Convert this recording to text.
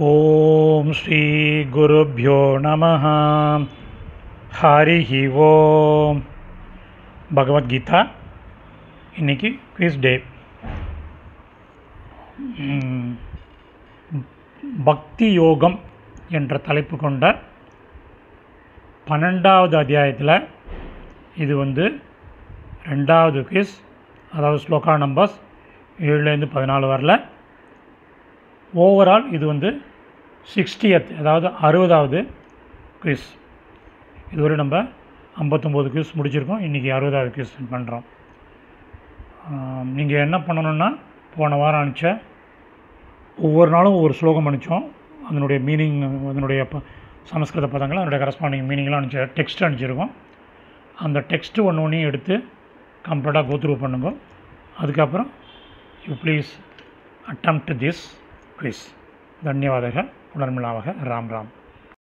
ஓம் ஸ்ரீ குருப்யோ நமஹ. ஹரிஹி ஓம். பகவத்கீதா இன்னைக்கு குவிஸ் டே. பக்தி யோகம் என்ற தலைப்பு கொண்ட 12வது அத்தியாயத்தில் இது 2வது குவிஸ், அதாவது ஸ்லோகா நம்பர்ஸ் 7லேருந்து 14 வரல. ஓவரால் இது 60th, அதாவது 60வது குவிஸ். இதுவரை நம்ம 59 குவிஸ் முடிச்சிருக்கோம். இன்றைக்கி 60வது குவிஸ் பண்ணுறோம். நீங்கள் என்ன பண்ணணுன்னா, போன வாரம் அனுப்பிச்ச ஒவ்வொரு நாளும் ஒவ்வொரு ஸ்லோகம் அனுப்பிச்சோம். அதனுடைய மீனிங், அதனுடைய சமஸ்கிருத பதங்கள், அதனுடைய கரஸ்பாண்டிங் மீனிங்லாம் டெக்ஸ்ட் அனுப்பிச்சிருக்கோம். அந்த டெக்ஸ்ட்டு ஒன்றையும் எடுத்து கம்ப்ளீட்டாக கோத்ரூ பண்ணுங்க. அதுக்கப்புறம் you please attempt this quiz. धन्यवादः. पुनर्मिलामः. राम राम.